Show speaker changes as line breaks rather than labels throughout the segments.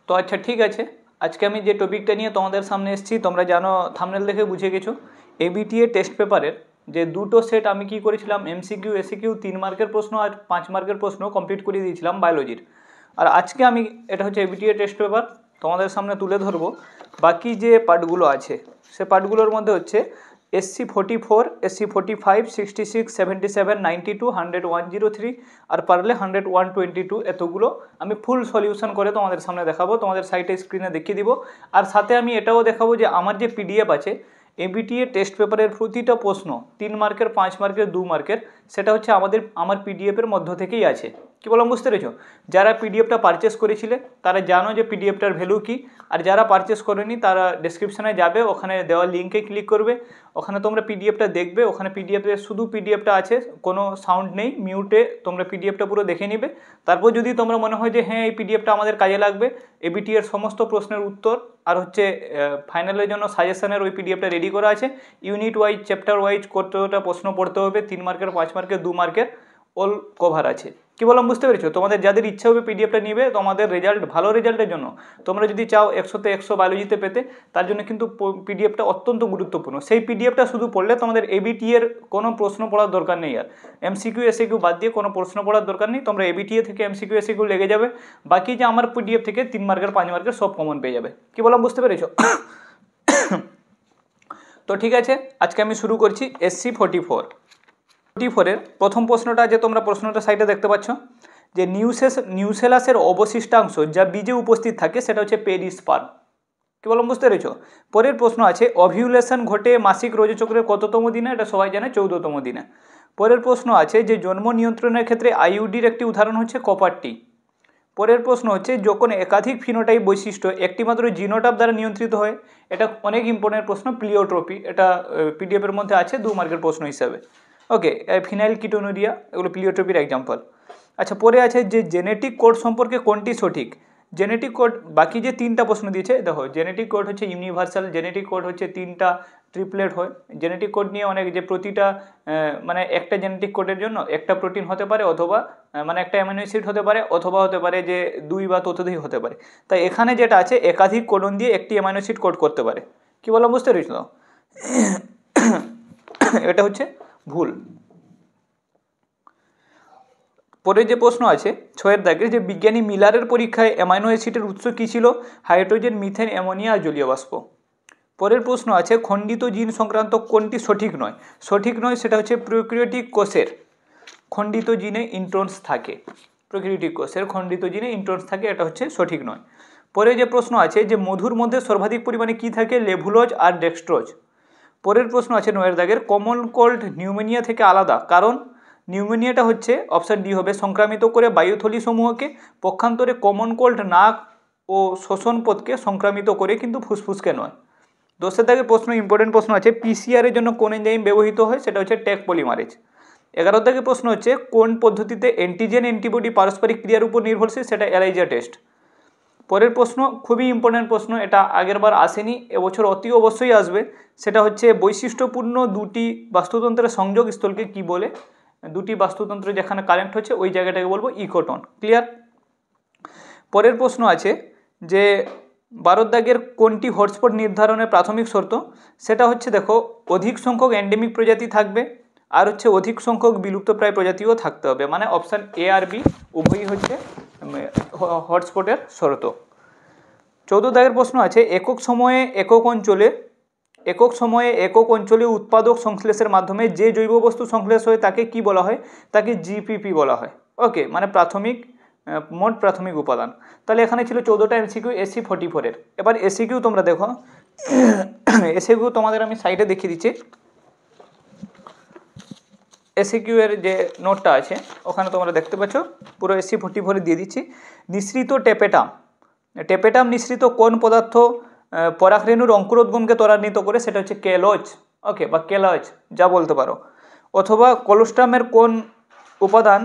তো আচ্ছা ঠিক আছে, আজকে আমি যে টপিকটা নিয়ে তোমাদের সামনে এসেছি তোমরা জানো, থাম্বনেল দেখে বুঝে গেছো। এবিটিএ টেস্ট পেপারের যে দুটো সেট আমি কি করেছিলাম, এমসিকিউ এসিকিউ 3 মার্কের প্রশ্ন আর 5 মার্কের প্রশ্ন কমপ্লিট করে দিয়েছিলাম বায়োলজির। আর আজকে আমি, এটা হচ্ছে এবিটিএ টেস্ট পেপার, তোমাদের সামনে তুলে ধরবো বাকি যে পার্টগুলো আছে। সে পার্টগুলোর মধ্যে হচ্ছে SC44, SC45, 66, 77, 92, 100, 103 আর পারলে 100, 122 এতগুলো আমি ফুল সলিউশন করে তোমাদের সামনে দেখাবো, তোমাদের সাইটে স্ক্রিনে দেখিয়ে দিব। আর সাথে আমি এটাও দেখাবো যে আমার যে পিডিএফ আছে এবিটিএ টেস্ট পেপারের প্রতিটা প্রশ্ন 3 মার্কের, 5 মার্কের, 2 মার্কের, সেটা হচ্ছে আমার পিডিএফের মধ্য থেকেই আছে। কি বললাম বুঝতে পেরেছো? যারা পিডিএফটা পারচেস করেছিলে তারা জানো যে পিডিএফটার ভ্যালু কি, আর যারা পারচেস করেনি তারা ডেসক্রিপশনে যাবে, ওখানে দেওয়া লিঙ্কে ক্লিক করবে, ওখানে তোমরা পিডিএফটা দেখবে। ওখানে পিডিএফে শুধু পিডিএফটা আছে, কোনো সাউন্ড নেই, মিউটে তোমরা পিডিএফটা পুরো দেখে নিবে। তারপর যদি তোমরা মনে হয় যে হ্যাঁ এই পিডিএফটা আমাদের কাজে লাগবে, এবিটি এর সমস্ত প্রশ্নের উত্তর আর হচ্ছে ফাইনালের জন্য সাজেশনের ওই পিডিএফটা রেডি করা আছে। ইউনিট ওয়াইজ, চ্যাপ্টার ওয়াইজ কতটা প্রশ্ন পড়তে হবে, 3 মার্কের, 5 মার্কের, 2 মার্কের অল কভার আছে। কি বললাম বুঝতে পেরেছো? তোমাদের যাদের ইচ্ছা হবে পিডিএফটা নিবে, তোমাদের রেজাল্ট, ভালো রেজাল্টের জন্য তোমরা যদি চাও 100তে 100 বায়োলজিতে পেতে, তার জন্য কিন্তু পিডিএফটা অত্যন্ত গুরুত্বপূর্ণ। সেই পিডিএফটা শুধু পড়লে তোমাদের এবিটি এর কোনো প্রশ্ন পড়ার দরকার নেই। আর এমসিকিউ এসিকিউ বাদ দিয়ে কোনো প্রশ্ন পড়ার দরকার নেই, তোমরা এবিটিএ থেকে এমসিকিউ এসিকিউ লেগে যাবে, বাকি যে আমার পিডিএফ থেকে 3 মার্কের, 5 মার্কের সব কমন পেয়ে যাবে। কি বললাম বুঝতে পেরেছো? তো ঠিক আছে, আজকে আমি শুরু করছি SC44 প্রথম প্রশ্নটা, যে তোমরা প্রশ্নটা সাইডে দেখতে পাচ্ছ, যে নিউসেলাসের অবশিষ্টাংশ যা বীজে উপস্থিত থাকে সেটা হচ্ছে পেরিস্পার্ম। কি বললাম বুঝতে পেরেছো? পরের প্রশ্ন আছে অভিউলেশন ঘটে মাসিক রোজচক্রের কততম দিনে? এটা সবাই জানে, 14তম দিনে। পরের প্রশ্ন আছে যে জন্ম নিয়ন্ত্রণের ক্ষেত্রে আইইউডির একটি উদাহরণ হচ্ছে কপারটি। পরের প্রশ্ন হচ্ছে যখন একাধিক ফিনোটাইপ বৈশিষ্ট্য একটিমাত্র জিনোটাইপ দ্বারা নিয়ন্ত্রিত হয়, এটা অনেক ইম্পর্টেন্ট প্রশ্ন, প্লিওট্রপি। এটা পিডিএফের মধ্যে আছে 2 মার্কের প্রশ্ন হিসাবে। ওকে, ফিনাইল কিটোনুরিয়া, এগুলো প্লিওট্রপির এক্সাম্পল। আচ্ছা, পরে আছে যে জেনেটিক কোড সম্পর্কে কোনটি সঠিক? জেনেটিক কোড, বাকি যে 3টা প্রশ্ন দিয়েছে দেখো, জেনেটিক কোড হচ্ছে ইউনিভার্সাল, জেনেটিক কোড হচ্ছে 3টা ট্রিপলেট হয়। জেনেটিক কোড নিয়ে অনেক, যে প্রতিটা মানে একটা জেনেটিক কোডের জন্য একটা প্রোটিন হতে পারে, অথবা মানে একটা অ্যামিনো অ্যাসিড হতে পারে, অথবা হতে পারে যে 2 বা ততোধিক হতে পারে। তাই এখানে যেটা আছে একাধিক কোডন দিয়ে একটি অ্যামিনো অ্যাসিড কোড করতে পারে। কি বললাম বুঝতে পেরেছিল? এটা হচ্ছে ভুল। পরে যে প্রশ্ন আছে 6 দাগের, যে বিজ্ঞানী মিলারের পরীক্ষায় অ্যামাইনো অ্যাসিডের উৎস কী ছিল? হাইড্রোজেন, মিথেন, অ্যামোনিয়া আর জলীয় বাষ্প। পরের প্রশ্ন আছে খণ্ডিত জিন সংক্রান্ত কোনটি সঠিক নয়? সঠিক নয় সেটা হচ্ছে প্রোক্যারিওটিক কোষের খণ্ডিত জিনে ইন্ট্রন্স থাকে। প্রোক্যারিওটিক কোষের খণ্ডিত জিনে ইন্ট্রন্স থাকে, এটা হচ্ছে সঠিক নয়। পরে যে প্রশ্ন আছে যে মধুর মধ্যে সর্বাধিক পরিমাণে কি থাকে? লেভুলোজ আর ডেক্সট্রোজ। পরের প্রশ্ন আছে 9 দাগের, কমন কোল্ড নিউমোনিয়া থেকে আলাদা, কারণ নিউমোনিয়াটা হচ্ছে অপশান ডি হবে সংক্রামিত করে বায়ুথলি সমূহকে, পক্ষান্তরে কমন কোল্ড নাক ও শ্বসন পথকে সংক্রামিত করে, কিন্তু ফুসফুসকে নয়। 10 দাগের প্রশ্ন, ইম্পর্টেন্ট প্রশ্ন আছে, পিসিআর এর জন্য কোন এনজাইম ব্যবহৃত হয়? সেটা হচ্ছে টেক পলিমারেজ। 11 দাগের প্রশ্ন হচ্ছে কোন পদ্ধতিতে অ্যান্টিজেন অ্যান্টিবডি পারস্পরিক ক্রিয়ার উপর নির্ভরশীল? সেটা এলাইজা টেস্ট। পরের প্রশ্ন খুবই ইম্পর্টেন্ট প্রশ্ন, এটা আগেরবার আসেনি, এবছর অতি অবশ্যই আসবে। সেটা হচ্ছে বৈশিষ্ট্যপূর্ণ দুটি বাস্তুতন্ত্রের সংযোগ স্থলকে কি বলে? দুটি বাস্তুতন্ত্র যেখানে কানেক্ট হচ্ছে ওই জায়গাটাকে বলবো ইকোটন। ক্লিয়ার? পরের প্রশ্ন আছে যে 12 দাগের কোনটি হটস্পট নির্ধারণের প্রাথমিক শর্ত? সেটা হচ্ছে দেখো, অধিক সংখ্যক এন্ডেমিক প্রজাতি থাকবে, আর হচ্ছে অধিক সংখ্যক বিলুপ্তপ্রায় প্রজাতিও থাকতে হবে। মানে অপশান এ আর বি উভয়ই হচ্ছে হটস্পটের শর্ত। 14 দাগের প্রশ্ন আছে একক সময়ে একক অঞ্চলে উৎপাদক সংশ্লেষের মাধ্যমে যে জৈব বস্তু সংশ্লেষ হয় তাকে কি বলা হয়? তাকে জিপিপি বলা হয়। ওকে, মানে মোট প্রাথমিক উপাদান। তাহলে এখানে ছিল 14টা এমসিকিউ SC44 এর। এবার এসিকিউ তোমরা দেখো, এসিকিউ তোমাদের আমি সাইডে দেখিয়ে দিচ্ছি। এসিকিউ এর যে নোটটা আছে ওখানে তোমরা দেখতে পাচ্ছ, পুরো SC44 দিয়ে দিচ্ছি। নিঃসৃত টেপেটাম নিঃসৃত কোন পদার্থ পরাগরেণুর অঙ্কুরোদ্গমকে ত্বরান্বিত করে? সেটা হচ্ছে কেলজ। ওকে, বা কেলজ যা বলতে পারো। অথবা কোলোস্ট্রামের কোন উপাদান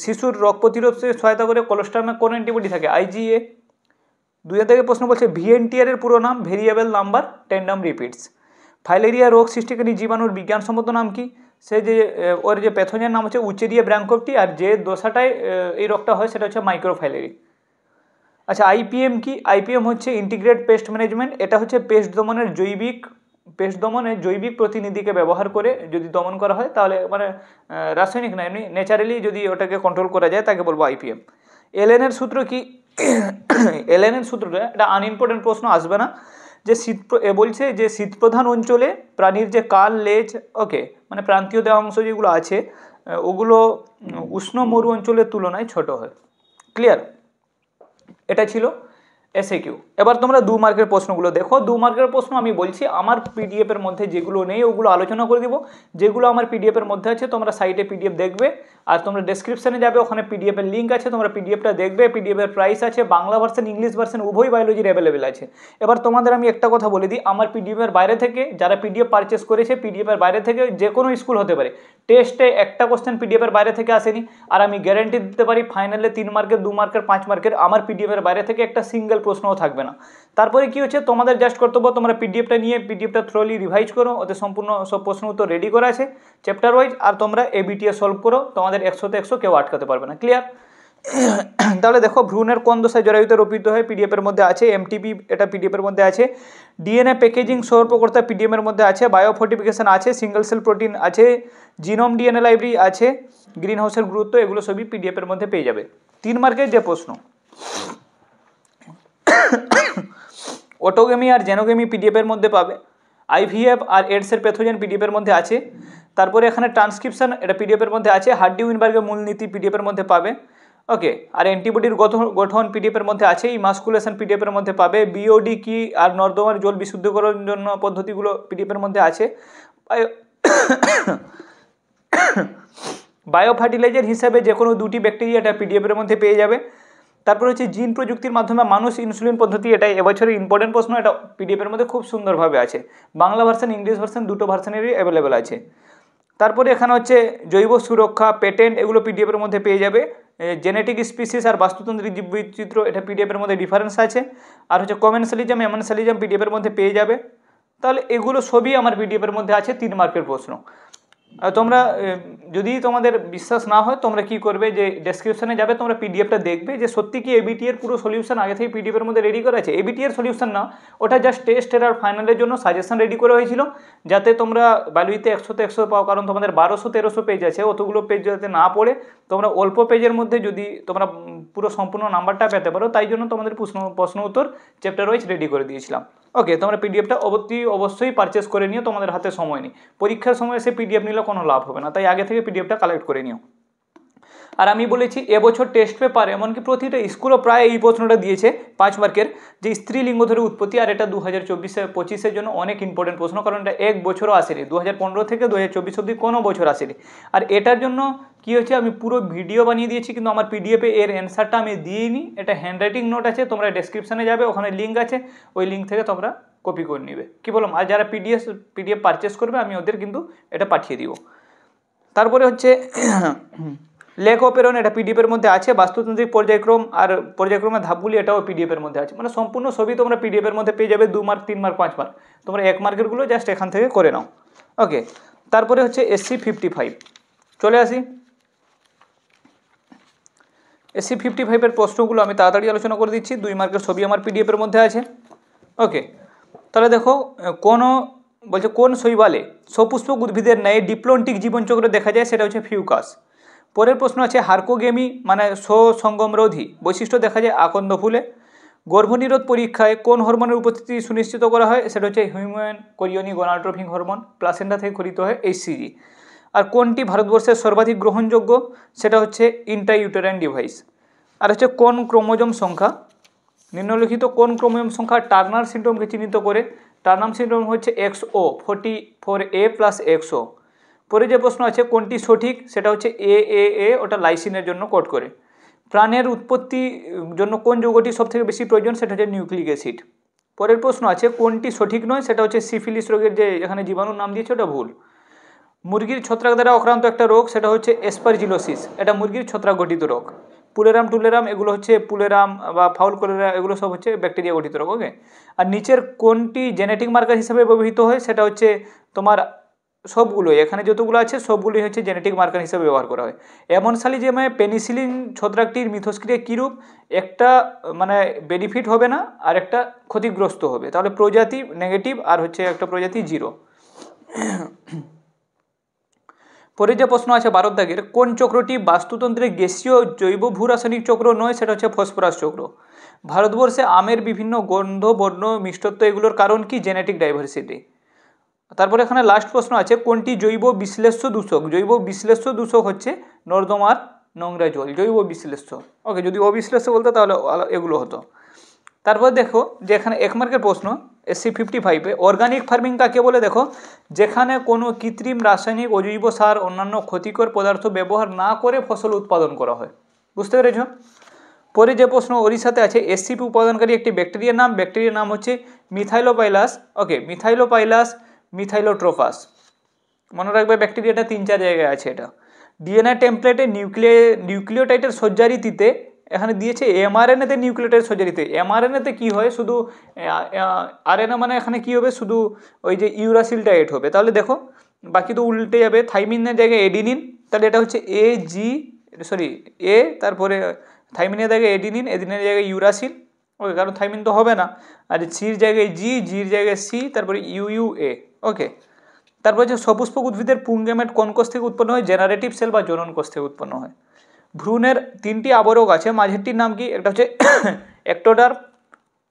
শিশুর রোগ প্রতিরোধে সহায়তা করে? কোলোস্ট্রামে কোন অ্যান্টিবডি থাকে? IgA। 2 থেকে প্রশ্ন বলছে VNTR এর পুরো নাম? Variable number tandem repeats. Filaria রোগ সৃষ্টিকারী জীবাণুর বিজ্ঞানসম্মত নাম কি? সে যে ওর যে প্যাথোজেন নাম হচ্ছে উচেরিয়া ব্র্যাঙ্কোপ্টি, আর যে দশাটায় এই রোগটা হয় সেটা হচ্ছে মাইক্রোফাইলেরি। আচ্ছা, আইপিএম কি? আইপিএম হচ্ছে ইন্টিগ্রেট পেস্ট ম্যানেজমেন্ট। এটা হচ্ছে পেস্ট দমনের জৈবিক প্রতিনিধিকে ব্যবহার করে যদি দমন করা হয়, তাহলে মানে রাসায়নিক না, এমনি ন্যাচারালি যদি ওটাকে কন্ট্রোল করা যায় তাকে বলবো আইপিএম। এলএনের সূত্র কি? এলএনের সূত্রটা এটা আনইম্পর্টেন্ট প্রশ্ন, আসবে না। যে বলছে যে শীতপ্রধান অঞ্চলে প্রাণীর যে কাল, লেজ, ওকে, মানে প্রান্তীয় দেহাংশ যেগুলো আছে ওগুলো উষ্ণ মরু অঞ্চলের তুলনায় ছোট হয়। ক্লিয়ার? এটা ছিল এসএকিউ। এবার তোমরা 2 মার্কের প্রশ্নগুলো দেখো। 2 মার্কের প্রশ্ন আমি বলছি আমার পিডিএফ এর মধ্যে যেগুলো নেই ওগুলো আলোচনা করে দিব। যেগুলো আমার পিডিএফ এর মধ্যে আছে তোমরা সাইটে পিডিএফ দেখবে, আর তোমরা ডেসক্রিপশনে যাবে, ওখানে পিডিএফ এর লিঙ্ক আছে, তোমরা পিডিএফটা দেখবে। পিডিএফ এর প্রাইস আছে, বাংলা ভার্সন ইংলিশ ভার্সন উভয় বায়োলজির অ্যাভেলেবেল আছে। এবার তোমাদের আমি একটা কথা বলে দিই, আমার পিডিএফ এর বাইরে থেকে যারা পিডিএফ পারচেস করেছে, পিডিএফ এর বাইরে থেকে যে কোনো স্কুল হতে পারে, টেস্টে একটা কোশ্চেন পিডিএফ এর বাইরে থেকে আসেনি, আর আমি গ্যারান্টি দিতে পারি ফাইনালে 3 মার্কের 2 মার্কের 5 মার্কের আমার পিডিএফ এর বাইরে থেকে একটা সিঙ্গেল প্রশ্নও থাকবে না। তারপরে কি হচ্ছে, তোমাদের জাস্ট কর্তব্য তোমরা পিডিএফটা নিয়ে পিডিএফটা থ্রোলি রিভাইজ করো, ওতে সম্পূর্ণ সব প্রশ্ন উত্তর রেডি করা আছে চ্যাপ্টার ওয়াইজ, আর তোমরা এবিটিএ সলভ করো, তোমাদের 100তে 100 কেউ আটকাতে পারবে না। ক্লিয়ার? তাহলে দেখো, ভ্রূণের কোন দশায় জরায়ুতে রোপিত হয় পিডিএফ এর মধ্যে আছে, এমটিপি এটা পিডিএফ এর মধ্যে আছে, ডিএনএ প্যাকেজিং সর্বপ্রকর্তা পিডিএফ এর মধ্যে আছে, বায়োফোর্টিফিকেশন আছে, সিঙ্গেল সেল প্রোটিন আছে, জিনোম ডিএনএ লাইব্রেরি আছে, গ্রিন হাউসের গুরুত্ব, এগুলো সবই পিডিএফ এর মধ্যে পেয়ে যাবে। 3 মার্কের যে প্রশ্ন, অটোগেমি আর জেনোগেমি পিডিএফ এর মধ্যে পাবে, আইভিএফ আর এডসের প্যাথোজেন পিডিএফ এর মধ্যে আছে, তারপরে এখানে ট্রান্সক্রিপশন এটা পিডিএফ এর মধ্যে আছে, হার্ডি উইনবার্গের মূলনীতি পিডিএফ এর মধ্যে পাবে, ওকে, আর অ্যান্টিবডির গঠন পিডিএফ এর মধ্যে আছে, ইমাস্কুলেশন পিডিএফ এর মধ্যে পাবে, বিওডি কি আর নর্দমার জল বিশুদ্ধকরণের জন্য পদ্ধতিগুলো পিডিএফ এর মধ্যে আছে, বায়ো ফার্টিলাইজার হিসাবে যে কোনো 2টি ব্যাকটেরিয়া এটা পিডিএফ এর মধ্যে পেয়ে যাবে। তারপর হচ্ছে জিন প্রযুক্তির মাধ্যমে মানুষ ইনসুলিন পদ্ধতি, এটা এবছরের ইম্পর্টেন্ট প্রশ্ন, এটা পিডিএফ এর মধ্যে খুব সুন্দরভাবে আছে, বাংলা ভার্সন ইংলিশ ভার্সন দুটো ভার্সনেরই অ্যাভেলেবেল আছে। তারপরে এখানে হচ্ছে জৈব সুরক্ষা, পেটেন্ট, এগুলো পিডিএফ এর মধ্যে পেয়ে যাবে। জেনেটিক স্পিসিস আর বাস্তুতন্ত্রী জীববৈচিত্র্য এটা পিডিএফ এর মধ্যে ডিফারেন্স আছে, আর হচ্ছে কমেন্সালিজম এমনসালিজম পিডিএফ এর মধ্যে পেয়ে যাবে। তাহলে এগুলো সবই আমার পিডিএফ এর মধ্যে আছে 3 মার্কের প্রশ্ন। তোমরা যদি তোমাদের বিশ্বাস না হয় তোমরা কি করবে, যে ডেসক্রিপশনে যাবে, তোমরা পিডিএফটা দেখবে যে সত্যি কি এবিটি এর পুরো সলিউশন আগে থেকে পিডিএফ এর মধ্যে রেডি করা আছে। এবিটি এর সলিউশন না, ওটা জাস্ট টেস্টের আর ফাইনালের জন্য সাজেশন রেডি করা হয়েছিল, যাতে তোমরা বায়োলজিতে 100তে 100 পাও, কারণ তোমাদের 1200-1300 পেজ আছে, অতগুলো পেজ যাতে না পড়ে তোমরা অল্প পেজের মধ্যে যদি তোমরা পুরো সম্পূর্ণ নাম্বারটা পেতে পারো, তাই জন্য তোমাদের প্রশ্ন উত্তর চ্যাপ্টার ওয়াইজ রেডি করে দিয়েছিলাম। ওকে, তোমরা পিডিএফটা অবশ্যই পারচেস করে নিও, তোমাদের হাতে সময় নেই, পরীক্ষার সময় এসে পিডিএফ নিলে কোনো লাভ হবে না, তাই আগে থেকে পিডিএফটা কালেক্ট করে নিও। আর আমি বলেছি এবছর টেস্ট পেপার এমনকি প্রতিটা স্কুলও প্রায় এই প্রশ্নটা দিয়েছে 5 মার্কের, যে স্ত্রীলিঙ্গ ধরে উৎপত্তি, আর এটা 2024-25-এর জন্য অনেক ইম্পর্টেন্ট প্রশ্ন, কারণ এটা এক বছরও আসেনি, 2015 থেকে 2024 অবধি কোনো বছর আসেনি। আর এটার জন্য কি হচ্ছে, আমি পুরো ভিডিও বানিয়ে দিয়েছি, কিন্তু আমার পিডিএফে এর অ্যান্সারটা আমি দিইনি, এটা হ্যান্ডরাইটিং নোট আছে, তোমরা ডেসক্রিপশনে যাবে, ওখানে লিঙ্ক আছে, ওই লিঙ্ক থেকে তোমরা কপি করে নিবে। কি বললাম, আর যারা পিডিএফ পারচেস করবে আমি ওদের কিন্তু এটা পাঠিয়ে দিব। তারপরে হচ্ছে লেখ অপেরণ, এটা পিডিএফ এর মধ্যে আছে, বাস্তুতান্ত্রিক পর্যায়ক্রম আর পর্যায়ক্রমের ধাপগুলি, এটাও পিডিএফ এর মধ্যে আছে, মানে সম্পূর্ণ সবই তোমরা পিডিএফ এর মধ্যে পেয়ে যাবে। 2 মার্ক 3 মার্ক 5 মার্ক, তোমরা 1 মার্কেরগুলো জাস্ট এখান থেকে করে নাও। ওকে, তারপরে হচ্ছে SC 55, চলে আসি। SC 55 এর প্রশ্নগুলো আমি তাড়াতাড়ি আলোচনা করে দিচ্ছি, 2 মার্কের ছবি আমার পিডিএফ এর মধ্যে আছে। ওকে, তাহলে দেখো, কোন শৈবালে সপুষ্পক উদ্ভিদের ন্যায় ডিপ্লন্টিক জীবনচক্র দেখা যায়, সেটা হচ্ছে ফিউকাস। পরের প্রশ্ন আছে হার্কোগেমি মানে স্বসঙ্গমরোধী বৈশিষ্ট্য দেখা যায় আকন্দ ফুলে। গর্ভনিরোধ পরীক্ষায় কোন হরমোনের উপস্থিতি সুনিশ্চিত করা হয়, সেটা হচ্ছে হিউম্যান কোরিওনি গোনাডোট্রপিক হরমোন, প্লাসেন্টা থেকে খরিত হয় HCG। আর কোনটি ভারতবর্ষের সর্বাধিক গ্রহণযোগ্য, সেটা হচ্ছে ইন্ট্রাইউটেরাইন ডিভাইস। আর হচ্ছে কোন ক্রোমোজোম সংখ্যা, নিম্নলিখিত কোন ক্রোমোজোম সংখ্যা টার্নার সিন্ড্রোমকে চিহ্নিত করে, টার্নার সিন্ড্রোম হচ্ছে XO 44A + XO। পরে যে প্রশ্ন আছে কোনটি সঠিক, সেটা হচ্ছে AAA, ওটা লাইসিনের জন্য কোড করে। প্রাণের উৎপত্তির জন্য কোন যৌগটি সবথেকে বেশি প্রয়োজন, সেটা হচ্ছে নিউক্লিক অ্যাসিড। পরের প্রশ্ন আছে কোনটি সঠিক নয়, সেটা হচ্ছে সিফিলিস রোগের যে এখানে জীবাণুর নাম দিয়েছে ওটা ভুল। মুরগির ছত্রাক দ্বারা আক্রান্ত একটা রোগ, সেটা হচ্ছে এসপারজিলোসিস, এটা মুরগির ছত্রাক গঠিত রোগ। পুলেরাম টুলেরাম এগুলো হচ্ছে পুলেরাম বা ফাউল কোলেরা, এগুলো সব হচ্ছে ব্যাকটেরিয়া গঠিত রোগ। ওকে, আর নিচের কোনটি জেনেটিক মার্কার হিসেবে ব্যবহৃত হয়, সেটা হচ্ছে তোমার সবগুলোই এখানে যতগুলো আছে সবগুলোই হচ্ছে জেনেটিক মার্কার হিসেবে ব্যবহার করা হয়। এমনসালিজিয়ামে পেনিসিলিন ছত্রাকটির মিথস্ক্রিয়া কীরূপ, একটা মানে বেনিফিট হবে না আর একটা ক্ষতিগ্রস্ত হবে, তাহলে প্রজাতি নেগেটিভ আর হচ্ছে একটা প্রজাতি জিরো। পরে যে প্রশ্ন আছে 12 দাগের, কোন চক্রটি বাস্তুতন্ত্রে গ্যাসীয় জৈব ভূরাসায়নিক চক্র নয়, সেটা হচ্ছে ফসফরাস চক্র। ভারতবর্ষে আমের বিভিন্ন গন্ধ বর্ণ মিষ্টত্ব এগুলোর কারণ কি, জেনেটিক ডাইভার্সিটি। তারপরে এখানে লাস্ট প্রশ্ন আছে, কোনটি জৈব বিশ্লেষ্য দূষক। জৈব বিশ্লেষ্য দূষক হচ্ছে নর্দমার নোংরা জল, জৈব বিশ্লেষ্য। ওকে, যদি অবিশ্লেষ্য বলতো তাহলে এগুলো হতো। তারপর দেখো যে এখানে 1 মার্কের প্রশ্ন SC 55-এ, অর্গানিক ফার্মিং কাকে বলে। দেখো, যেখানে কোনো কৃত্রিম রাসায়নিক অজৈব সার অন্যান্য ক্ষতিকর পদার্থ ব্যবহার না করে ফসল উৎপাদন করা হয়। বুঝতে পেরেছ? পরে যে প্রশ্ন ওড়িশাতে আছে, SCP উৎপাদনকারী একটি ব্যাকটেরিয়ার নাম। ব্যাকটেরিয়ার নাম হচ্ছে মিথাইলোপাইলাস। ওকে, মিথাইলোপাইলাস মিথাইলোট্রোপাস। মনে রাখবে ব্যাকটেরিয়াটা 3-4 জায়গায় আছে এটা। ডিএনএ টেমপ্লেটে নিউক্লিওটাইডের সজ্জারীতিতে এখানে দিয়েছে এমআরএনএতে নিউক্লিওটাইড সজ্জারীতে। এমআরএনএতে কি হয়, শুধু আরএনএ মানে এখানে কি হবে, শুধু ওই যে ইউরাসিলটা এড হবে। তাহলে দেখো বাকি তো উল্টে যাবে, থাইমিনের জায়গায় এডিনিন, তাহলে এটা হচ্ছে এ, তারপরে থাইমিনের জায়গায় এডিনিন, এডিনের জায়গায় ইউরাসিল। ওকে, কারণ থাইমিন তো হবে না। আর সির জায়গায় জির জায়গায় সি, তারপরে ইউএ। ওকে, তারপর হচ্ছে সপুষ্পক উদ্ভিদের পুংগেমেট কোন কোষ থেকে উৎপন্ন হয়, জেনারেটিভ সেল বা জনন কোষ থেকে উৎপন্ন হয়। ভ্রূণের 3টি আবরক আছে, মাঝেরটির নাম কি, একটা হচ্ছে একটোডার্ম,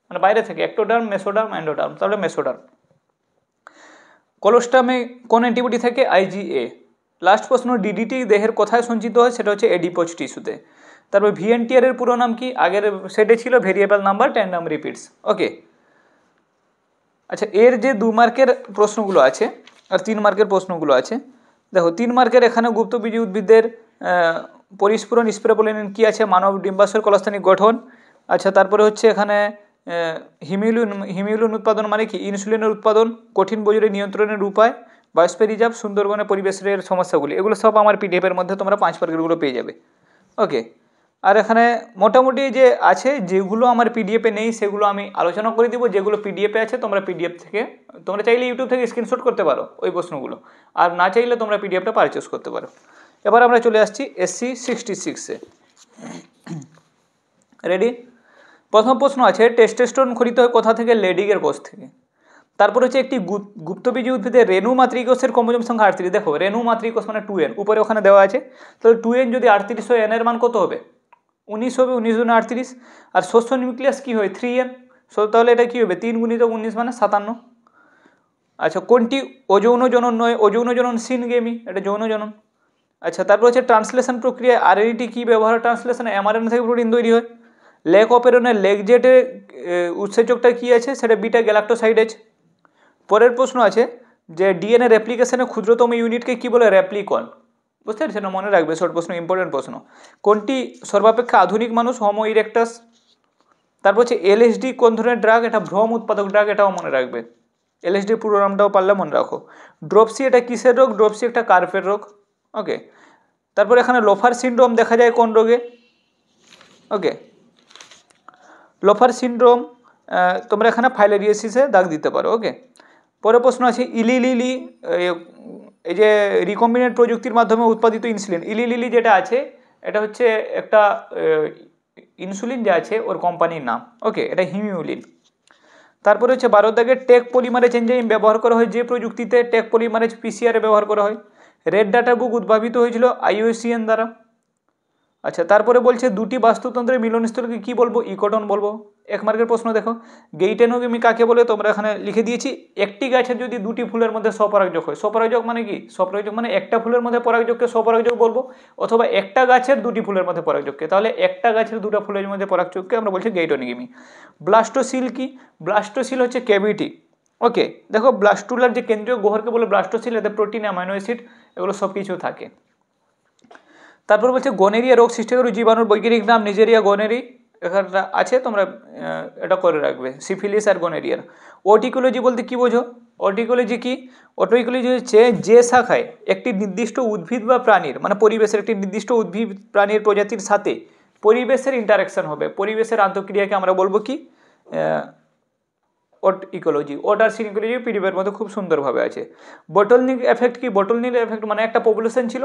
মানে বাইরে থেকে একটোডার্ম, মেসোডার্ম, এন্ডোডার্ম, তাহলে মেসোডার্ম। কোলোস্টামে কোন অ্যান্টিবডি থেকে, IgA। লাস্ট প্রশ্ন, ডিডিটি দেহের কোথায় সঞ্চিত হয়, সেটা হচ্ছে এডিপোজ টিস্যুতে। তারপর VNTR এর পুরো নাম কি, আগের সেটে ছিল ভেরিয়েবল নাম্বার ট্যান্ডাম রিপিটস। ওকে, আচ্ছা, এর যে 2 মার্কের প্রশ্নগুলো আছে আর 3 মার্কের প্রশ্নগুলো আছে, দেখো 3 মার্কের এখানে গুপ্তবীজী উদ্ভিদের পরিস্ফুরণ স্প্রেপোলিন কি আছে, মানব ডিম্বাশয়ের কলাস্থানিক গঠন। আচ্ছা, তারপরে হচ্ছে এখানে হিমিউলিন উৎপাদন মানে কি, ইনসুলিনের উৎপাদন, কঠিন বজ্র নিয়ন্ত্রণের উপায়, বায়োস্ফিয়ার রিজার্ভ, সুন্দরবনে পরিবেশের সমস্যাগুলি, এগুলো সব আমার PDF এর মধ্যে তোমরা 5 মার্কেরগুলো পেয়ে যাবে। ওকে, আর এখানে মোটামুটি যে আছে, যেগুলো আমার PDF-এ নেই সেগুলো আমি আলোচনা করে দিব। যেগুলো PDF-এ আছে তোমরা PDF থেকে, তোমরা চাইলে ইউটিউব থেকে স্ক্রিনশট করতে পারো ওই প্রশ্নগুলো, আর না চাইলে তোমরা PDF-টা পারচেস করতে পারো। এবার আমরা চলে আসছি SC 66-এ। রেডি? প্রথম প্রশ্ন আছে, টেস্টোস্টেরন খরিত হয় কোথা থেকে, লেডিগের কোষ থেকে। তারপর হচ্ছে একটি গুপ্তবীজী উদ্ভিদের রেণু মাতৃকোষের ক্রোমোজোম সংখ্যা 38। দেখো, রেণু মাতৃকোষ মানে 2n, উপরে ওখানে দেওয়া আছে, তাহলে 2n যদি 38 হয়, n এর মান কত হবে, 19 হবে। 19 × 38। আর শস্য নিউক্লিয়াস কি হয়, 3n, তাহলে এটা কি হবে, 3 × 19 মানে 57। আচ্ছা, কোনটি অযৌন জনন নয়, অযৌন জনন সিনগেমি, এটা যৌন জনন। আচ্ছা, তারপর হচ্ছে ট্রান্সলেশন প্রক্রিয়ায় RNA কি ব্যবহার, ট্রান্সলেশন mRNA থেকে প্রোটিন তৈরি হয়। লেক অপেরনের লেকজেটের উৎসেচকটা কি আছে, সেটা বিটা গ্যালাক্টোসাইডেজ। পরের প্রশ্ন আছে যে ডিএনএ রেপ্লিকেশনের ক্ষুদ্রতম ইউনিটকে কি বলে, রেপ্লিকন। বুঝতে পারছি না, মনে রাখবে, শর্ট প্রশ্ন, ইম্পর্টেন্ট প্রশ্ন। কোনটি সর্বাপেক্ষা আধুনিক মানুষ, হোমো ইরেক্টাস। তারপর হচ্ছে LSD কোন ধরনের ড্রাগ, এটা ভ্রম উৎপাদক ড্রাগ, এটাও মনে রাখবে। LSD পুরো নামটাও পারলে মনে রাখো। ড্রপসি এটা কিসের রোগ, ড্রপসি একটা কার্পের রোগ। ওকে, তারপর এখানে লোফার সিনড্রোম দেখা যায় কোন রোগে। ওকে, লোফার সিনড্রোম তোমরা এখানে ফাইলেরিয়াসিসে দাগ দিতে পারো। ওকে, পরের প্রশ্ন আছে, ইলিলিলি এই যে রিকম্বিনেন্ট প্রযুক্তির মাধ্যমে উৎপাদিত ইনসুলিন, ইলিলিলি যেটা আছে এটা হচ্ছে একটা ইনসুলিন যে আছে ওর কোম্পানির নাম। ওকে, এটা হিমিউলিন। তারপরে হচ্ছে 12 দাগে, টেক পলিমারেজ এনজাইম ব্যবহার করা হয় যে প্রযুক্তিতে, টেক পলিমারেজ PCR ব্যবহার করা হয়। রেড ডাটা বুক উদ্ভাবিত হয়েছিল IUCN দ্বারা। আচ্ছা, তারপরে বলছে দুটি বাস্তুতন্ত্রের মিলনস্থলকে কি বলবো, ইকোটন বলবো। 1 মার্কের প্রশ্ন দেখো, গেইটেনোগেমি কাকে বলে, তোমরা এখানে লিখে দিয়েছি, একটি গাছের যদি দুটি ফুলের মধ্যে স্বপরাগযোগ হয়। স্বপরাগযোগ মানে কি, স্বপরাগযোগ মানে একটা ফুলের মধ্যে পরাগযোগকে স্বপরাগযোগ বলবো, অথবা একটা গাছের দুটি ফুলের মধ্যে পরাগযোগকে, তাহলে একটা গাছের দুটো ফুলের মধ্যে পরাগযোগকে আমরা বলছি গেইটেনোগেমি। ব্লাস্টোসিল কি, ব্লাস্টোসিল হচ্ছে ক্যাভিটি। ওকে, দেখো ব্লাস্টুলার যে কেন্দ্রীয় গহ্বরকে বলে ব্লাস্টোসিল, এতে প্রোটিন, অ্যামাইনো অ্যাসিড এগুলো সব কিছু থাকে। তারপর বলছে গনেরিয়া রোগ সৃষ্টিকারী জীবাণুর বৈজ্ঞানিক নাম, নিজেরিয়া গনেরি, এখানে আছে, তোমরা এটা করে রাখবে, সিফিলিস আর গনেরিয়ার। অটিকোলজি বলতে কি বোঝো, অটিকোলজি কি, অটিকোলজি হচ্ছে যে শাখায় একটি নির্দিষ্ট উদ্ভিদ বা প্রাণীর, মানে পরিবেশের একটি নির্দিষ্ট উদ্ভিদ প্রাণীর প্রজাতির সাথে পরিবেশের ইন্টারাকশন হবে, পরিবেশের আন্তঃক্রিয়াকে আমরা বলবো কি, ওট ইকোলজি, ওট আর সিন ইকোলজি পিডিএফের মধ্যে খুব সুন্দরভাবে আছে। বটলনিক এফেক্ট কি? বটলনিক এফেক্ট মানে একটা পপুলেশন ছিল,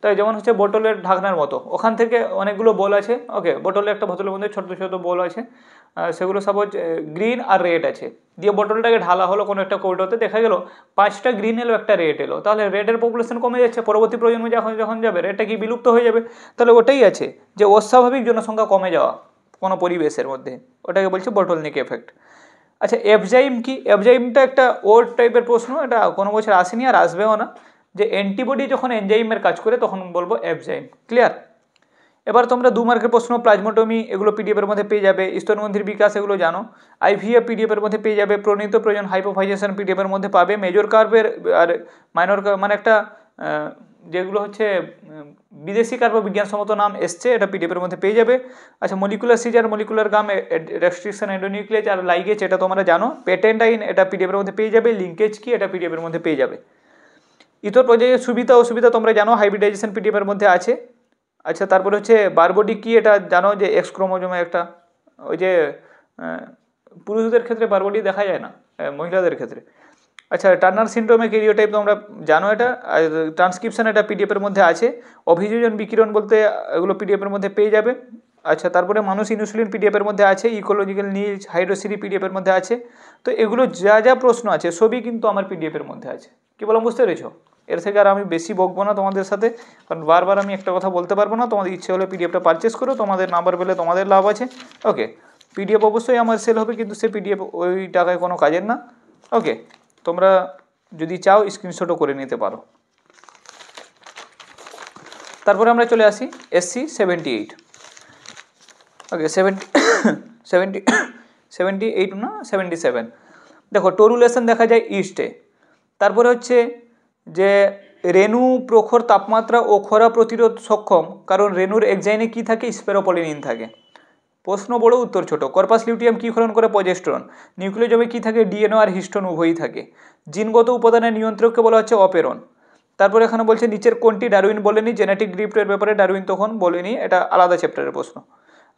তাই যেমন হচ্ছে বোতলের ঢাকনার মতো, ওখান থেকে অনেকগুলো বল আছে। ওকে, বোতলে একটা বোতলের মধ্যে ছোট ছোট বল আছে, সেগুলো সাপোজ গ্রিন আর রেড আছে, দিয়ে বোতলটাকে ঢালা হলো কোনো একটা কৌটোতে, দেখা গেল 5টা গ্রিন এলো, একটা রেড এলো, তাহলে রেডের পপুলেশন কমে যাচ্ছে, পরবর্তী প্রজন্মে যখন যখন যাবে রেডটা কি বিলুপ্ত হয়ে যাবে। তাহলে ওটাই আছে যে অস্বাভাবিক জনসংখ্যা কমে যাওয়া কোনো পরিবেশের মধ্যে, ওটাকে বলছে বটলনিক এফেক্ট। আচ্ছা, এফজাইম কি? এফজাইমটা একটা ওল্ড টাইপের প্রশ্ন, এটা কোনো বছর আসেনি আর আসবেও না, যে অ্যান্টিবডি যখন এনজাইমের কাজ করে তখন বলবো এফজাইম। ক্লিয়ার? এবার তোমরা 2 মার্কের প্রশ্ন, প্লাজমোটমি এগুলো পিডিএফের মধ্যে পেয়ে যাবে, স্তনগ্রন্থির বিকাশ এগুলো জানো, আইভিএফ পিডিএফের মধ্যে পেয়ে যাবে, প্রণীত প্রয়োজন হাইপোফাইজেশন পিডিএফের মধ্যে পাবে, মেজর কার্ভের আর মাইনর মানে একটা যেগুলো হচ্ছে বিদেশি কার্ভ বিজ্ঞানসম্মত নাম এসছে, এটা পিডিএফের মধ্যে পেয়ে যাবে। আচ্ছা, মলিকুলার সিজার, মলিকুলার গাম রেস্ট্রিকশন এন্ডোনিউক্লিয়েজ আর লাইগেজ এটা তোমরা জানো, পেটেন্টাইন এটা পিডিএফের মধ্যে পেয়ে যাবে, লিঙ্কেজ কি এটা পিডিএফের মধ্যে পেয়ে যাবে। ইতর প্রজেক্টের সুবিধা অসুবিধা তোমরা জানো, হাইব্রিডাইজেশন পিডিএফের মধ্যে আছে। আচ্ছা, তারপরে হচ্ছে বারবডি কি এটা জানো, যে এক্স ক্রোমোজোমে একটা, ওই যে পুরুষদের ক্ষেত্রে বারবডি দেখা যায় না, মহিলাদের ক্ষেত্রে। আচ্ছা, টার্নার সিনড্রোমে ক্যারিওটাইপ তোমরা জানো এটা, ট্রান্সক্রিপশন এটা পিডিএফের মধ্যে আছে, অভিযোজন বিকিরণ বলতে এগুলো পিডিএফের মধ্যে পেয়ে যাবে। আচ্ছা, তারপরে মানুষ ইনসুলিন পিডিএফের মধ্যে আছে, ইকোলজিক্যাল নিজ হাইড্রোসিরি পিডিএফের মধ্যে আছে। তো এগুলো যা যা প্রশ্ন আছে সবই কিন্তু আমার পিডিএফের মধ্যে আছে। কি বললাম বুঝতে পেরেছো? এর থেকে আর আমি বেশি বকবো না তোমাদের সাথে, কারণ বারবার আমি একটা কথা বলতে পারবো না। তোমাদের ইচ্ছে হলে পিডিএফটা পারচেস করো, তোমাদের নাম্বার পেলে তোমাদের লাভ আছে। ওকে, পিডিএফ অবশ্যই আমার সেল হবে, কিন্তু সে পিডিএফ ওই টাকায় কোনো কাজের না। ওকে, তোমরা যদি চাও স্ক্রিনশটও করে নিতে পারো। তারপরে আমরা চলে আসি SC 78। ওকে, 78 না 77। দেখো, টোরুলেশন দেখা যায় ইস্টে। তারপরে হচ্ছে যে রেণু প্রখর তাপমাত্রা ও খরা প্রতিরোধ সক্ষম, কারণ রেণুর একজাইনে কি থাকে? স্পেরোপলিনিন থাকে। প্রশ্ন বড়, উত্তর ছোট। কর্পাস লিউটিয়াম কি ক্ষরণ করে? প্রজেস্টেরন। নিউক্লিওজোমে কি থাকে? ডিএনএ আর হিস্টোন উভয়ই থাকে। জিনগত উপাদানের নিয়ন্ত্রককে বলা হচ্ছে অপেরন। তারপরে এখানে বলছে নিচের কোনটি ডারউইন বলেনি? জেনেটিক ড্রিফটের ব্যাপারে ডারউইন তখন বলেনি, এটা আলাদা চ্যাপ্টারের প্রশ্ন।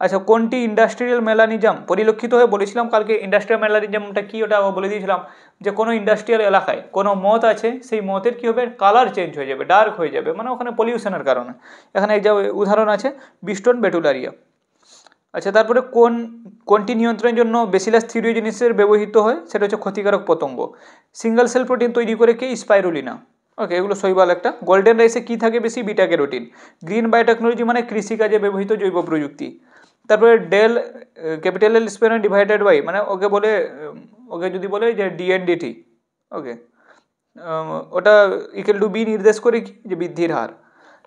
আচ্ছা, কোনটি ইন্ডাস্ট্রিয়াল মেলানিজম পরিলক্ষিত হয়ে? বলেছিলাম কালকে ইন্ডাস্ট্রিয়াল মেলানিজমটা কি, ওটা বলে দিয়েছিলাম যে কোনো ইন্ডাস্ট্রিয়াল এলাকায় কোনো মদ আছে, সেই মদের কী হবে? কালার চেঞ্জ হয়ে যাবে, ডার্ক হয়ে যাবে, মানে ওখানে পলিউশনের কারণে। এখানে এক যা উদাহরণ আছে, বিস্টন বেটুলারিয়া। আচ্ছা, তারপরে কোনটি নিয়ন্ত্রণের জন্য বেসিলাস থিরিওজেনিসের ব্যবহৃত হয়? সেটা হচ্ছে ক্ষতিকারক পতঙ্গ। সিঙ্গেল সেল প্রোটিন তৈরি করে কে? স্পাইরুলিনা। ওকে, এগুলো শৈবাল একটা। গোল্ডেন রাইসে কি থাকে বেশি? Beta carotene. গ্রিন বায়োটেকনোলজি মানে কৃষিকাজে ব্যবহৃত জৈব প্রযুক্তি। তারপরে del capital L square divided by, মানে ওকে যদি বলে যে ডিএনডিটি, ওকে, ওটা ইকুয়াল টু বি নির্দেশ করে কি? যে বৃদ্ধির হার।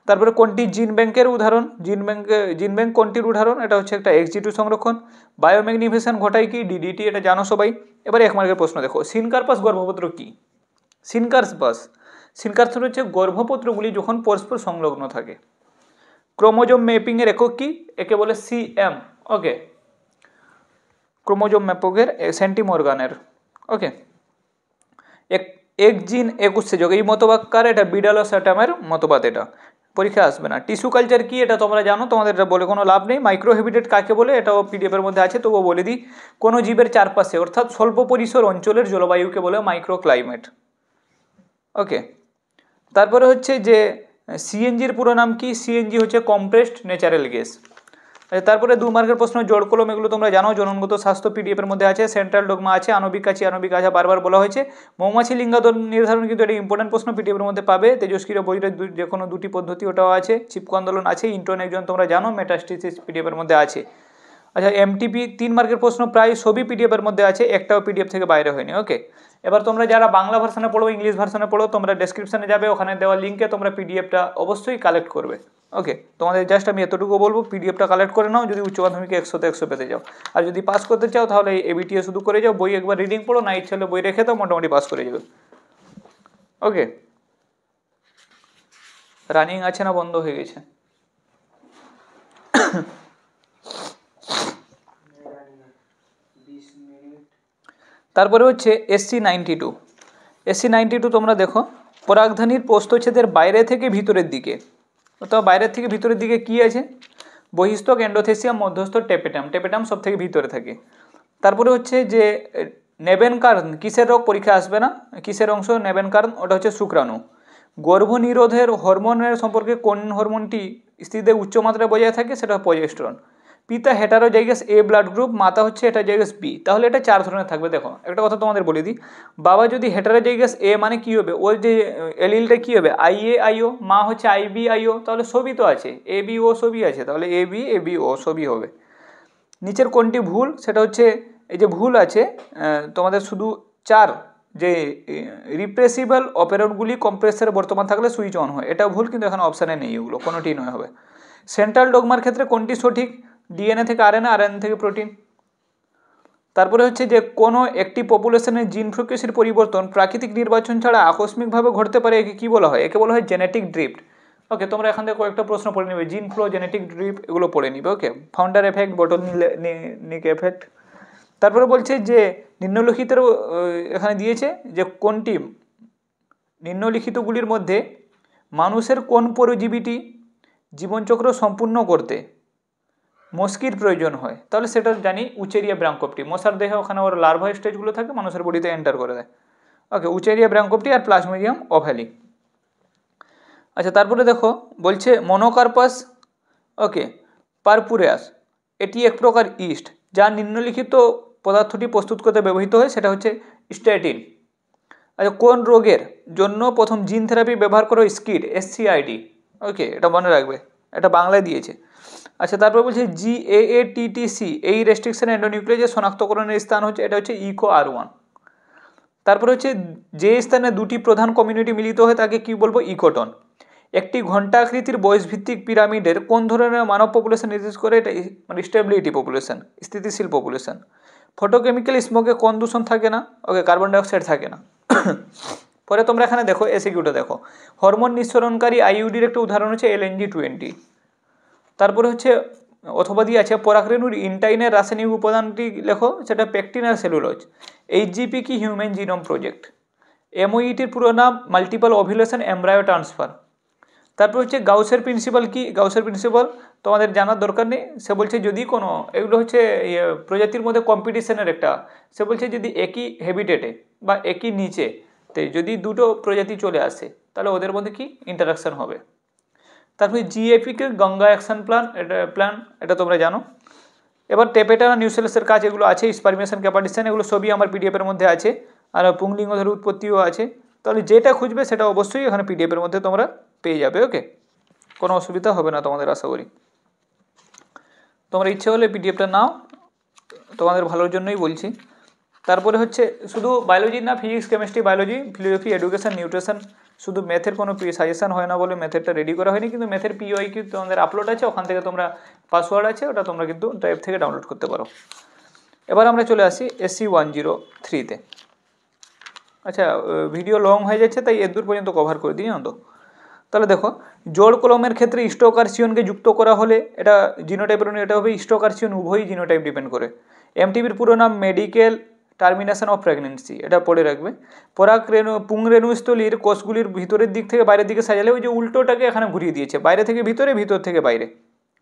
তারপরে কোনটি জিন ব্যাংকের উদাহরণ? জিন ব্যাংক কোনটির উদাহরণ? এটা হচ্ছে একটা এক্স2 সংরক্ষণ। বায়োম্যাগনিফিকেশন ঘটায় কি? ডিডিটি, এটা জানো সবাই। এবারে 1 মার্কের প্রশ্ন দেখো, সিনকার্পাস গর্ভপত্র কি? সিনকার্পাস হচ্ছে গর্ভপত্রগুলি যখন পরস্পর সংলগ্ন থাকে। ক্রোমোজোম ম্যাপিং এর একক কি? একে বলে সিএম। ওকে, ক্রোমোজোম ম্যাপকের সেন্টিমর্গানের। ওকে, এক জিন 21 যোগ, এই মতবাক্যার, এটা বিডালো স্যাটামের মতবাদ, এটা পরীক্ষা আসবে না। টিস্যু কালচার কি? এটা তোমরা জানো, তোমাদের এটা বলে কোনো লাভ নেই। মাইক্রোহ্যাবিটেট কাকে বলে? এটাও পিডিএফের মধ্যে আছে, তবুও বলে দিই। কোনো জীবের চারপাশে অর্থাৎ স্বল্প পরিসর অঞ্চলের জলবায়ুকে বলে মাইক্রোক্লাইমেট। ওকে, তারপরে হচ্ছে যে সিএনজির পুরো নাম কি? সিএনজি হচ্ছে কম্প্রেসড ন্যাচারাল গ্যাস। তারপরে 2 মার্কের প্রশ্ন, জড় কলম, এগুলো তোমরা জানো। জননগত স্বাস্থ্য পিডিএফের মধ্যে আছে। সেন্ট্রাল ডগমা আছে। আণবিক কাছে বারবার বলা হয়েছে। মৌমাছি লিঙ্গাদন নির্ধারণ কিন্তু এটা ইম্পর্টেন্ট প্রশ্ন, পিডিএফের মধ্যে পাবে। তেজস্ক্রিয় বৈরের যে কোনো 2টি পদ্ধতি, ওটাও আছে। চিপকো আন্দোলন আছে। ইন্ট্রন একজন তোমরা জানো। মেটাস্টিসিস পিডিএফের মধ্যে আছে। আচ্ছা, এমটিপি 3 মার্কের প্রশ্ন প্রায় সবই পিডিএফের মধ্যে আছে, একটাও পিডিএফ থেকে বাইরে হয়নি। ওকে, এবার তোমরা যারা বাংলা ভার্সনে পড়ো, ইংলিশ ভার্সনে পড়ো, তোমরা ডেসক্রিপশনে যাবে, ওখানে দেওয়া লিঙ্কে তোমরা পিডিএফটা অবশ্যই কালেক্ট করবে। ওকে, তোমাদের জাস্ট আমি এতটুকু বলবো, পিডিএফটা কালেক্ট করে নাও যদি উচ্চ মাধ্যমিকে 100তে 100 পেতে যাও। আর যদি পাস করতে চাও তাহলে এবিটিএ শুধু করে যাও, বই একবার রিডিং পড়ো, না ইচ্ছে হলে বই রেখে দাও, মোটামুটি পাস করে যাবে। ওকে, রানিং আছে না বন্ধ হয়ে গেছে? তারপরে হচ্ছে SC 92 তোমরা দেখো, পরাগধানীর প্রস্থচ্ছেদের বাইরে থেকে ভিতরের দিকে, অর্থাৎ বাইরের থেকে ভিতরের দিকে কি আছে? বহিস্থক, এন্ডোথেসিয়াম, মধ্যস্থ, টেপেটাম। টেপেটাম সব থেকে ভিতরে থাকে। তারপরে হচ্ছে যে নেবেন কারণ কিসের রোগ পরীক্ষা আসবে না, কিসের অংশ নেবেন কারণ, ওটা হচ্ছে শুক্রাণু। গর্ভনিরোধের হরমোনের সম্পর্কে কোন হরমোনটি স্ত্রীদের উচ্চ মাত্রায় বজায় থাকে, সেটা প্রজেস্টেরন। পিতা হেটারোজাইগাস এ ব্লাড গ্রুপ, মাতা হচ্ছে হেটারোজাইগাস বি। তাহলে এটা 4 ধরনের থাকবে। দেখো একটা কথা তোমাদের বলে দিই, বাবা যদি হেটারোজাইগাস এ মানে কি হবে, ওর যে এলিলটা কি হবে আইএ আইও, মা হচ্ছে আইবি আইও, তাহলে সবই তো আছে, এ বি ও সবই আছে, তাহলে এ বি ও সবই হবে। নিচের কোনটি ভুল, সেটা হচ্ছে এই যে ভুল আছে তোমাদের শুধু 4, যে রিপ্রেসিবল অপারেন্টগুলি কম্প্রেসরে বর্তমান থাকলে সুইচ অন হয়, এটা ভুল, কিন্তু এখানে অপশানে নেই, ওগুলো কোনোটি নয় হবে। সেন্ট্রাল ডগমার ক্ষেত্রে কোনটি সঠিক, ডিএনএ থেকে আরএনএ, আরএনএ থেকে প্রোটিন। তারপরে হচ্ছে যে কোনো একটি পপুলেশনের জিন ফ্রিকোয়েন্সির পরিবর্তন প্রাকৃতিক নির্বাচন ছাড়া আকস্মিকভাবে ঘটতে পারে, একে কী বলা হয়, একে বলা হয় জেনেটিক ড্রিফট। ওকে, তোমরা এখান থেকে কয়েকটা প্রশ্ন পড়ে নিবে, জিন ফ্লো, জেনেটিক ড্রিফট, এগুলো পড়ে নিবে। ওকে, ফাউন্ডার এফেক্ট, বটলনিক এফেক্ট। তারপরে বলছে যে নিম্নলিখিতের এখানে দিয়েছে যে কোনটি নিম্নলিখিতগুলির মধ্যে মানুষের কোন পরজীবীটি জীবনচক্র সম্পূর্ণ করতে মস্কির প্রয়োজন হয়, তাহলে সেটা জানি উচেরিয়া ব্রাঙ্কোপটি। মশার দেহে ওখানে ওর লার্ভা স্টেজগুলো থাকে, মানুষের বডিতে এন্টার করে দেয়। ওকে, উচেরিয়া ব্রাঙ্কোপটি আর প্লাজমোডিয়াম ওভালি। আচ্ছা, তারপরে দেখো বলছে মনোকার্পাস ওকে পারপুরেয়াস, এটি এক প্রকার ইস্ট যা নিম্নলিখিত পদার্থটি প্রস্তুত করতে ব্যবহৃত হয়, সেটা হচ্ছে স্ট্যাটিন। আচ্ছা, কোন রোগের জন্য প্রথম জিন থেরাপি ব্যবহার করা হয়, স্কিড, SCID। ওকে, এটা মনে রাখবে, এটা বাংলায় দিয়েছে। আচ্ছা, তারপর বলছে GAATTC, এই রেস্ট্রিকশন এন্ডোনিউক্লিয়াসের শনাক্তকরণের স্থান হচ্ছে, এটা হচ্ছে ইকো R1। তারপরে হচ্ছে যে স্থানে দুটি প্রধান কমিউনিটি মিলিত হয় তাকে কি বলবো, ইকোটন। একটি ঘণ্টাকৃতির বয়সভিত্তিক পিরামিডের কোন ধরনের মানব পপুলেশন নির্দেশ করে, এটা মানে স্টেবিলিটি পপুলেশন, স্থিতিশীল পপুলেশন। ফটোকেমিক্যাল স্মোকে কোন দূষণ থাকে না, ওকে কার্বন ডাইঅক্সাইড থাকে না। পরে তোমরা এখানে দেখো এসিকিউটা দেখো, হরমোন নিঃসরণকারী আইইউডির একটা উদাহরণ হচ্ছে LNG-20। তারপরে হচ্ছে অথবা দিয়ে আছে পরাগরেণুর ইন্টাইনের রাসায়নিক উপাদানটি লেখো, সেটা পেকটিন আর সেলুলোজ। HGP কি, হিউম্যান জিনোম প্রজেক্ট। MOETর পুরো নাম মাল্টিপল ওভুলেশন এমব্রায়ো ট্রান্সফার। তারপর হচ্ছে গাউসের প্রিন্সিপাল কি, গাউসের প্রিন্সিপাল তোমাদের জানার দরকার নেই। সে বলছে যদি কোনো এগুলো হচ্ছে প্রজাতির মধ্যে কম্পিটিশনের একটা, সে বলছে যদি একই হ্যাবিটেটে বা একই নিচে যদি দুটো প্রজাতি চলে আসে, তাহলে ওদের মধ্যে কি ইন্টারাকশন হবে। তারপরে GAP-কে গঙ্গা অ্যাকশন প্ল্যান, এটা তোমরা জানো। এবার টেপেটানা নিউসেলাসের কাজ এগুলো আছে, স্পারমিয়েশন ক্যাপাটিশন, এগুলো সবই আমার পিডিএফের মধ্যে আছে, আর পুংলিঙ্গদের উৎপত্তিও আছে। তাহলে যেটা খুঁজবে সেটা অবশ্যই এখানে পিডিএফের মধ্যে তোমরা পেয়ে যাবে। ওকে, কোনো অসুবিধা হবে না তোমাদের, আশা করি। তোমরা ইচ্ছে হলে পিডিএফটা নাও, তোমাদের ভালোর জন্যই বলছি। তারপরে হচ্ছে শুধু বায়োলজি না, physics, chemistry, biology, philosophy, education, nutrition, শুধু ম্যাথের কোনো সাজেশন হয় না বলে ম্যাথেরটা রেডি করা হয়নি, কিন্তু ম্যাথের POIQ তোমাদের আপলোড আছে, ওখান থেকে তোমরা পাসওয়ার্ড আছে, ওটা তোমরা কিন্তু ড্রাইভ থেকে ডাউনলোড করতে পারো। এবার আমরা চলে আসি SC103-তে। আচ্ছা, ভিডিও লং হয়ে যাচ্ছে, তাই এদূর পর্যন্ত কভার করে দিই তো। তাহলে দেখো, জোড় কলমের ক্ষেত্রে স্টোকারসিয়নকে যুক্ত করা হলে এটা জিনোটাইপের, এটা হবে স্টোকারসিয়ন, উভয়ই জিনোটাইপ ডিপেন্ড করে। MTBর পুরো নাম মেডিকেল টার্মিনেশন অফ প্রেগনেন্সি, এটা পড়ে রাখবে। পুংরেণুস্থলীর কোষগুলির ভিতরের দিক থেকে বাইরের দিকে সাজালে ওই যে উল্টোটাকে এখানে ঘুরিয়ে দিয়েছে, বাইরে থেকে ভিতরে, ভিতর থেকে বাইরে।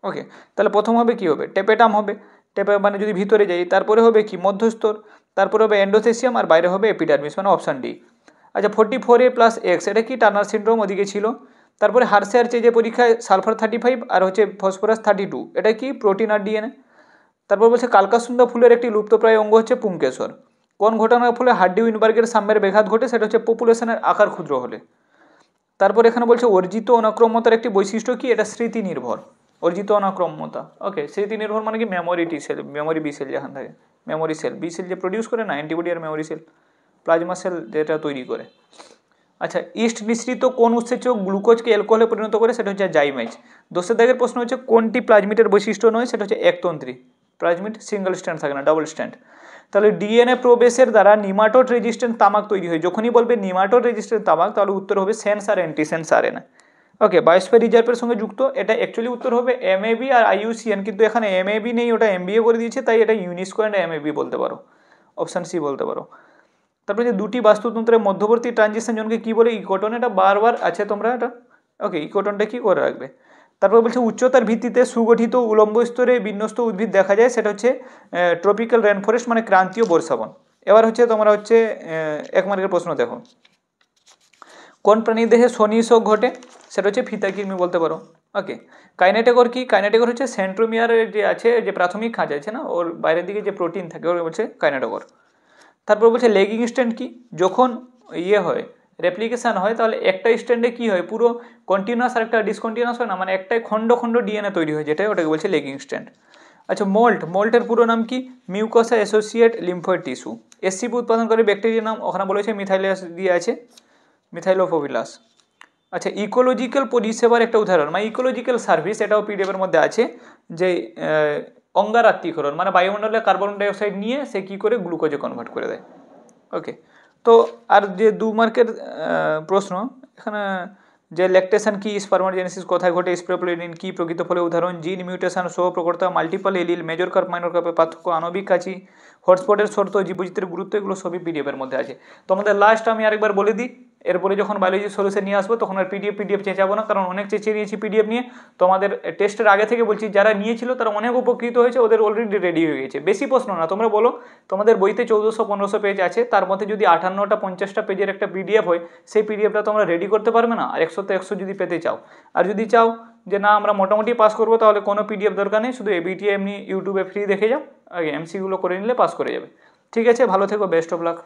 ওকে, তাহলে প্রথম হবে কি হবে, টেপেটাম হবে, টেপে মানে যদি ভিতরে যাই, তারপরে হবে কি মধ্যস্তর, তারপরে হবে এন্ডোথেসিয়াম, আর বাইরে হবে এপিডার্মিস, মানে অপশান ডি। আচ্ছা, 44A+X, এটা কি টার্নার সিনড্রোম, ওদিকে ছিল। তারপরে হার্সের চেয়ে পরীক্ষায় সালফার 35 আর হচ্ছে ফসফরাস 32, এটা কি প্রোটিন আর ডিএনএ। তারপর বলছে কালকাসুন্দা ফুলের একটি লুপ্তপ্রায় অঙ্গ হচ্ছে পুংকেশর। কোন ঘটনার ফলে হার্ডি উইনবার্গের সাম্যের ব্যাঘাত ঘটে, সেটা হচ্ছে পপুলেশনের আকার ক্ষুদ্র হলে। তারপর এখানে বলছে অর্জিত অনাক্রম্যতার একটি বৈশিষ্ট্য কি, এটা স্মৃতি নির্ভর, অর্জিত অনাক্রম্যতা। ওকে, স্মৃতি নির্ভর মানে কি, memory T cell, memory B cell যেখান থাকে, মেমোরি সেল, বি সেল যে প্রডিউস করে না অ্যান্টিবডি আর মেমোরি সেল, প্লাজমা সেল যেটা তৈরি করে। আচ্ছা, ইস্ট মিশ্রিত কোন উৎসেচক গ্লুকোজকে অ্যালকোহলে পরিণত করে, সেটা হচ্ছে জাইমেজ। দোষের দাগের প্রশ্ন হচ্ছে কোনটি প্লাজমিটের বৈশিষ্ট্য নয়, সেটা হচ্ছে একতন্ত্রী। প্লাজমিড সিঙ্গেল স্ট্যান্ড থাকে না, ডাবল স্ট্যান্ড। তাহলে ডিএনএ প্রবেশের দ্বারা নিমাটোড রেজিস্ট্যান্ট তামাক তৈরি হয়, যখনই বলবে নিমাটোড রেজিস্ট্যান্ট তামাক, তাহলে উত্তর হবে সেন্স আর অ্যান্টিসেন্স আরএনএ। ওকে, বায়োস্ফিয়ার রিজার্ভের সঙ্গে যুক্ত, এটা অ্যাকচুয়ালি উত্তর হবে MAB আর IUCN, কিন্তু এখানে MAB নেই, ওটা MBA করে দিয়েছে, তাই এটা ইউনেস্কো অ্যান্ড MAB বলতে পারো, অপশান সি বলতে পারো। তারপরে যে দুটি বাস্তুতন্ত্রের মধ্যবর্তী ট্রানজিশন জোনকে কি বলে, ইকোটন, এটা বারবার আছে তোমরা এটা। ওকে, ইকোটনটা কি করে রাখবে। তারপর বলছে উচ্চতার ভিত্তিতে সুগঠিত উলম্ব স্তরে বিন্যস্ত উদ্ভিদ দেখা যায়, সেটা হচ্ছে ট্রপিক্যাল রেন ফরেস্ট, মানে ক্রান্তীয় বর্ষাবন। এবার হচ্ছে তোমরা হচ্ছে 1 মার্কের প্রশ্ন দেখো, কোন প্রাণী দেহে সনিষক ঘটে? সেটা হচ্ছে ফিতাকৃমি বলতে পারো। ওকে, কাইনেটোকর কি? কাইনেটোকর হচ্ছে সেন্ট্রোমিয়ারের যে আছে, যে প্রাথমিক খাঁজ আছে না, ওর বাইরের দিকে যে প্রোটিন থাকে ওর বলছে কাইনেটোকর। তারপর বলছে লেগিং স্ট্যান্ড কি? যখন ইয়ে হয়, রেপ্লিকেশন হয়, তাহলে একটা স্ট্যান্ডে কি হয়, পুরো কন্টিনিউয়াস আর একটা ডিসকন্টিনিউয়াস হয় না, মানে একটাই খণ্ড খণ্ড ডিএনএ তৈরি হয়, যেটা ওটাকে বলছে লেগিং স্ট্যান্ড। আচ্ছা, মোল্টের পুরো নাম কি? Mucosa associate lymphoid tissue. SCP উৎপাদন করে ব্যাকটেরিয়ার নাম ওখানে বলেছে মিথাইলাস দিয়ে আছে, মিথাইলোফোভিলাস। আচ্ছা, ইকোলজিক্যাল পরিষেবার একটা উদাহরণ মানে ইকোলজিক্যাল সার্ভিস, এটাও পিডিএফের মধ্যে আছে, যে অঙ্গারাত্মীকরণ মানে বায়ুমণ্ডলে কার্বন ডাইঅক্সাইড নিয়ে সে কী করে গ্লুকোজে কনভার্ট করে দেয়। ওকে, তো আর যে 2 মার্কের প্রশ্ন এখানে, যে ল্যাকটেশন কি, স্পারমাটোজেনেসিস কোথায় ঘটে, স্প্রেপ্লোডিন কি প্রকৃত ফলে উদাহরণ, জিন মিউটেশন সহ প্রকর্তা, multiple allele, major carp minor কার্পের পার্থক্য, আণবিক কাছি, হটস্পটের শর্ত, জীববৈচিত্র্যের গুরুত্ব, এগুলো সবই পিডিএফের মধ্যে আছে। তোমাদের লাস্ট আমি আরেকবার বলে দিই, এরপরে যখন বায়োলজি সলিউশন নিয়ে আসবো তখন আর পিডিএফ চেঁচাবো না, কারণ অনেক চেঁচিয়ে নিয়েছি পিডিএফ নিয়ে। তোমাদের টেস্টের আগে থেকে বলছি, যারা নিয়েছিল তারা অনেক উপকৃত হয়েছে, ওদের অলরেডি রেডি হয়ে গেছে। বেশি প্রশ্ন না, তোমরা বলো তোমাদের বইতে 1400-1500 পেজ আছে, তার মধ্যে যদি 58টা 50টা পেজের একটা পিডিএফ হয়, সেই পিডিএফটা তোমরা রেডি করতে পারবে না? আর 100তে 100 যদি পেতে চাও, আর যদি চাও যে না আমরা মোটামুটি পাস করবো, তাহলে কোনো পিডিএফ দরকার নেই, শুধু এবিটি এমনি ইউটিউবে ফ্রি দেখে যাও, আগে এমসিগুলো করে নিলে পাস করে যাবে। ঠিক আছে, ভালো থেকো, বেস্ট অফ লাক।